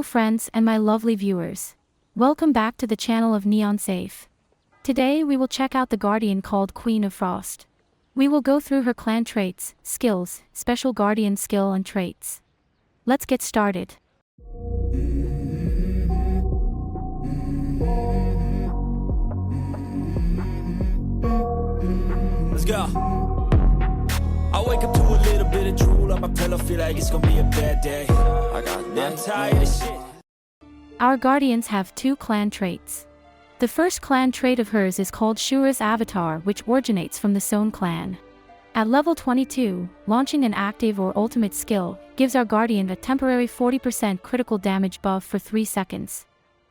Hello friends and my lovely viewers. Welcome back to the channel of Neon Safe. Today we will check out the Guardian called Queen of Frost. We will go through her clan traits, skills, special Guardian skill and traits. Let's get started. Let's go. I wake up to a little bit of drool on my pillow, feel like it's gonna be a bad day. I'm tired of shit. Our Guardians have two clan traits. The first clan trait of hers is called Shura's Avatar, which originates from the Sohn clan. At level 22, launching an active or ultimate skill gives our Guardian a temporary 40% critical damage buff for 3 seconds.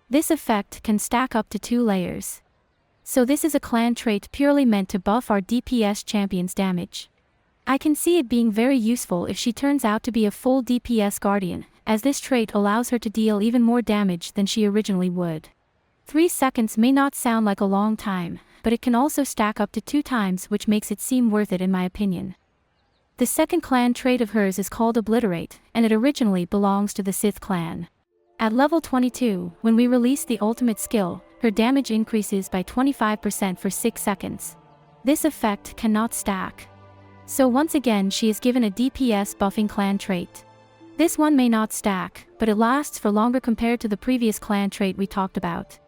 This effect can stack up to 2 layers. So this is a clan trait purely meant to buff our DPS champion's damage. I can see it being very useful if she turns out to be a full DPS Guardian, as this trait allows her to deal even more damage than she originally would. 3 seconds may not sound like a long time, but it can also stack up to 2 times, which makes it seem worth it in my opinion. The second clan trait of hers is called Obliterate, and it originally belongs to the Sith clan. At level 22, when we release the ultimate skill, her damage increases by 25% for 6 seconds. This effect cannot stack. So once again she is given a DPS buffing clan trait. This one may not stack, but it lasts for longer compared to the previous clan trait we talked about.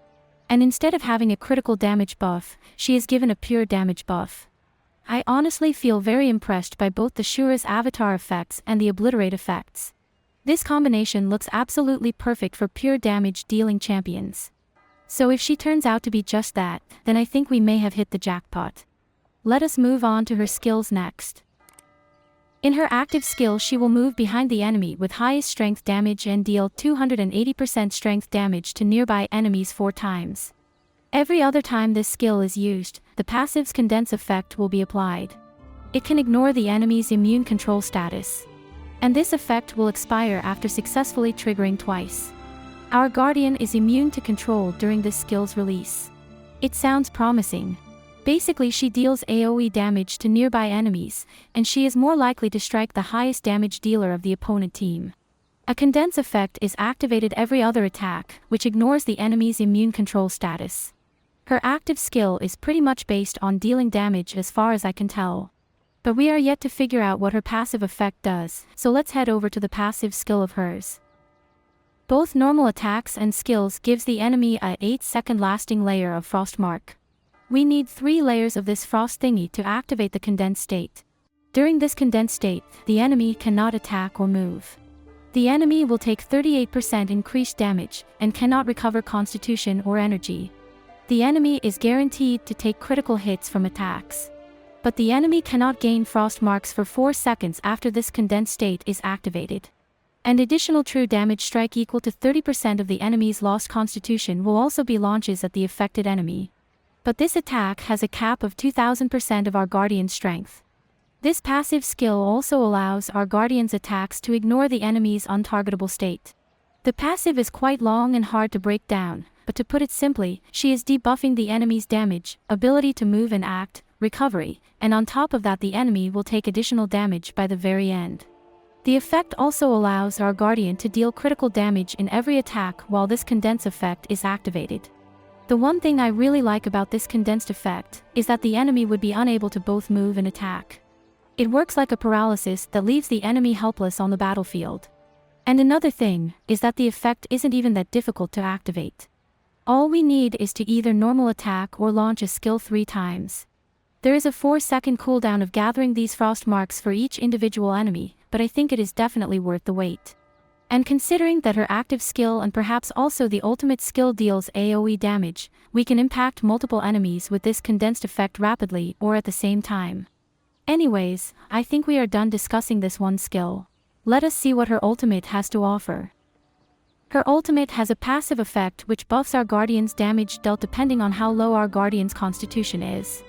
And instead of having a critical damage buff, she is given a pure damage buff. I honestly feel very impressed by both the Shura's Avatar effects and the Obliterate effects. This combination looks absolutely perfect for pure damage dealing champions. So if she turns out to be just that, then I think we may have hit the jackpot. Let us move on to her skills next. In her active skill she will move behind the enemy with highest strength damage and deal 280% strength damage to nearby enemies 4 times. Every other time this skill is used, the passive's condense effect will be applied. It can ignore the enemy's immune control status. And this effect will expire after successfully triggering twice. Our Guardian is immune to control during this skill's release. It sounds promising. Basically she deals AoE damage to nearby enemies, and she is more likely to strike the highest damage dealer of the opponent team. A condense effect is activated every other attack, which ignores the enemy's immune control status. Her active skill is pretty much based on dealing damage as far as I can tell. But we are yet to figure out what her passive effect does, so let's head over to the passive skill of hers. Both normal attacks and skills gives the enemy a 8-second lasting layer of frost mark. We need 3 layers of this frost thingy to activate the condensed state. During this condensed state, the enemy cannot attack or move. The enemy will take 38% increased damage, and cannot recover constitution or energy. The enemy is guaranteed to take critical hits from attacks. But the enemy cannot gain frost marks for 4 seconds after this condensed state is activated. An additional true damage strike equal to 30% of the enemy's lost constitution will also be launches at the affected enemy. But this attack has a cap of 2000% of our Guardian's strength. This passive skill also allows our Guardian's attacks to ignore the enemy's untargetable state. The passive is quite long and hard to break down, but to put it simply, she is debuffing the enemy's damage, ability to move and act, recovery, and on top of that the enemy will take additional damage by the very end. The effect also allows our Guardian to deal critical damage in every attack while this condense effect is activated. The one thing I really like about this condensed effect is that the enemy would be unable to both move and attack. It works like a paralysis that leaves the enemy helpless on the battlefield. And another thing is that the effect isn't even that difficult to activate. All we need is to either normal attack or launch a skill 3 times. There is a 4-second cooldown of gathering these frost marks for each individual enemy, but I think it is definitely worth the wait. And considering that her active skill and perhaps also the ultimate skill deals AoE damage, we can impact multiple enemies with this condensed effect rapidly or at the same time. Anyways, I think we are done discussing this one skill. Let us see what her ultimate has to offer. Her ultimate has a passive effect which buffs our Guardian's damage dealt depending on how low our Guardian's constitution is.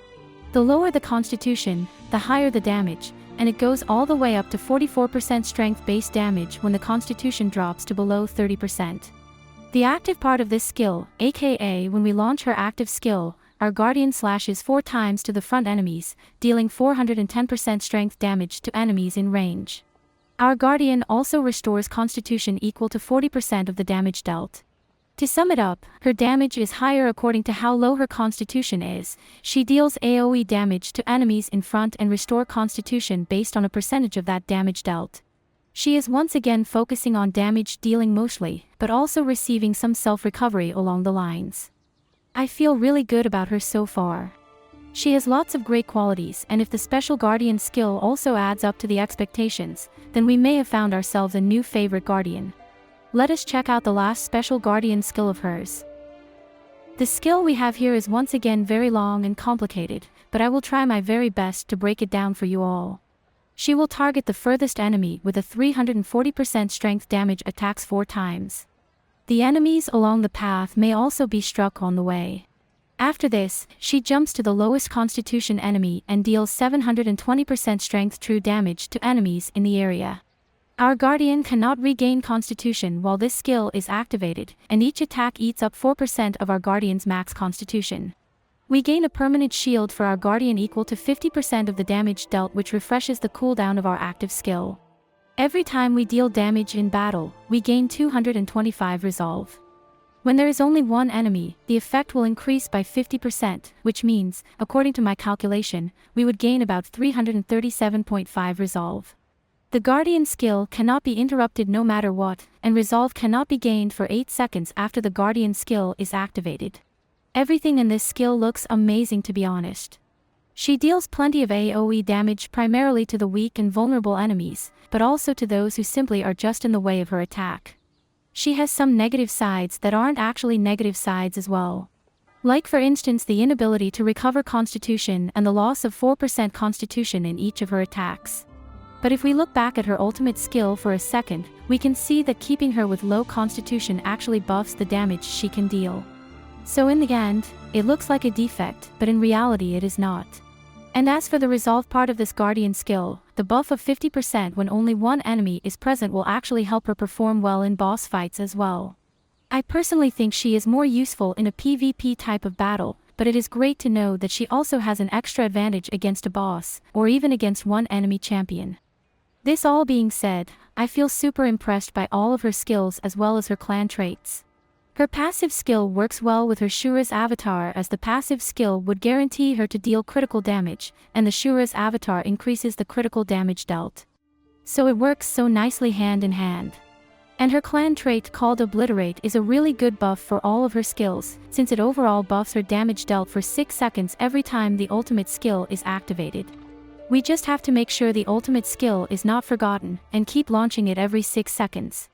The lower the constitution, the higher the damage, and it goes all the way up to 44% strength base damage when the constitution drops to below 30%. The active part of this skill, aka when we launch her active skill, our Guardian slashes 4 times to the front enemies, dealing 410% strength damage to enemies in range. Our Guardian also restores Constitution equal to 40% of the damage dealt. To sum it up, her damage is higher according to how low her Constitution is. She deals AoE damage to enemies in front and restore Constitution based on a percentage of that damage dealt. She is once again focusing on damage dealing mostly, but also receiving some self-recovery along the lines. I feel really good about her so far. She has lots of great qualities, and if the Special Guardian skill also adds up to the expectations, then we may have found ourselves a new favorite Guardian. Let us check out the last Special Guardian skill of hers. The skill we have here is once again very long and complicated, but I will try my very best to break it down for you all. She will target the furthest enemy with a 340% strength damage attacks 4 times. The enemies along the path may also be struck on the way. After this, she jumps to the lowest Constitution enemy and deals 720% strength true damage to enemies in the area. Our Guardian cannot regain Constitution while this skill is activated, and each attack eats up 4% of our Guardian's max Constitution. We gain a permanent shield for our Guardian equal to 50% of the damage dealt, which refreshes the cooldown of our active skill. Every time we deal damage in battle, we gain 225 resolve. When there is only one enemy, the effect will increase by 50%, which means, according to my calculation, we would gain about 337.5 resolve. The Guardian skill cannot be interrupted no matter what, and resolve cannot be gained for 8 seconds after the Guardian skill is activated. Everything in this skill looks amazing, to be honest. She deals plenty of AoE damage primarily to the weak and vulnerable enemies, but also to those who simply are just in the way of her attack. She has some negative sides that aren't actually negative sides as well. Like for instance the inability to recover Constitution and the loss of 4% Constitution in each of her attacks. But if we look back at her ultimate skill for a second, we can see that keeping her with low Constitution actually buffs the damage she can deal. So in the end, it looks like a defect, but in reality it is not. And as for the resolve part of this Guardian skill, the buff of 50% when only one enemy is present will actually help her perform well in boss fights as well. I personally think she is more useful in a PvP type of battle, but it is great to know that she also has an extra advantage against a boss, or even against one enemy champion. This all being said, I feel super impressed by all of her skills as well as her clan traits. Her passive skill works well with her Shura's avatar, as the passive skill would guarantee her to deal critical damage, and the Shura's avatar increases the critical damage dealt. So it works so nicely hand in hand. And her clan trait called Obliterate is a really good buff for all of her skills, since it overall buffs her damage dealt for 6 seconds every time the ultimate skill is activated. We just have to make sure the ultimate skill is not forgotten, and keep launching it every 6 seconds.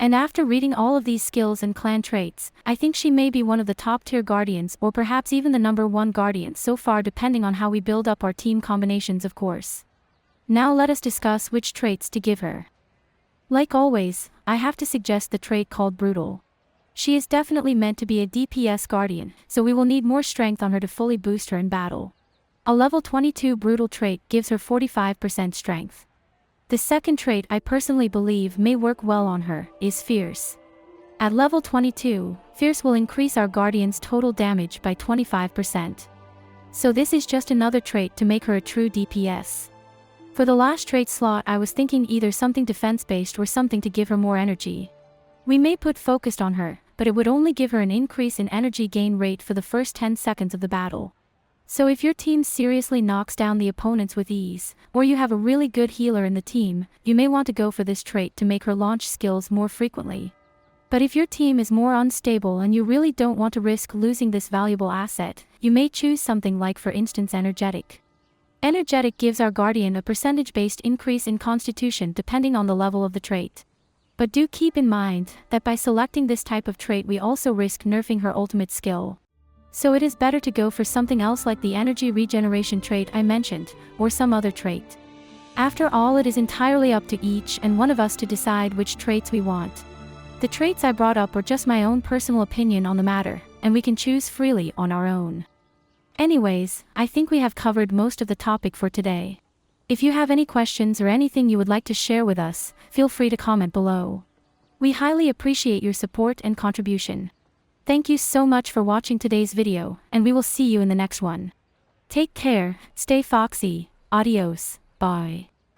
And after reading all of these skills and clan traits, I think she may be one of the top tier Guardians, or perhaps even the number 1 Guardian so far, depending on how we build up our team combinations, of course. Now let us discuss which traits to give her. Like always, I have to suggest the trait called Brutal. She is definitely meant to be a DPS Guardian, so we will need more strength on her to fully boost her in battle. A level 22 Brutal trait gives her 45% strength. The second trait I personally believe may work well on her is Fierce. At level 22, Fierce will increase our Guardian's total damage by 25%. So this is just another trait to make her a true DPS. For the last trait slot I was thinking either something defense-based or something to give her more energy. We may put Focused on her, but it would only give her an increase in energy gain rate for the first 10 seconds of the battle. So if your team seriously knocks down the opponents with ease, or you have a really good healer in the team, you may want to go for this trait to make her launch skills more frequently. But if your team is more unstable and you really don't want to risk losing this valuable asset, you may choose something like, for instance, Energetic. Energetic gives our Guardian a percentage-based increase in Constitution depending on the level of the trait. But do keep in mind that by selecting this type of trait we also risk nerfing her ultimate skill. So it is better to go for something else like the energy regeneration trait I mentioned, or some other trait. After all, it is entirely up to each and one of us to decide which traits we want. The traits I brought up are just my own personal opinion on the matter, and we can choose freely on our own. Anyways, I think we have covered most of the topic for today. If you have any questions or anything you would like to share with us, feel free to comment below. We highly appreciate your support and contribution. Thank you so much for watching today's video, and we will see you in the next one. Take care, stay foxy, adios, bye.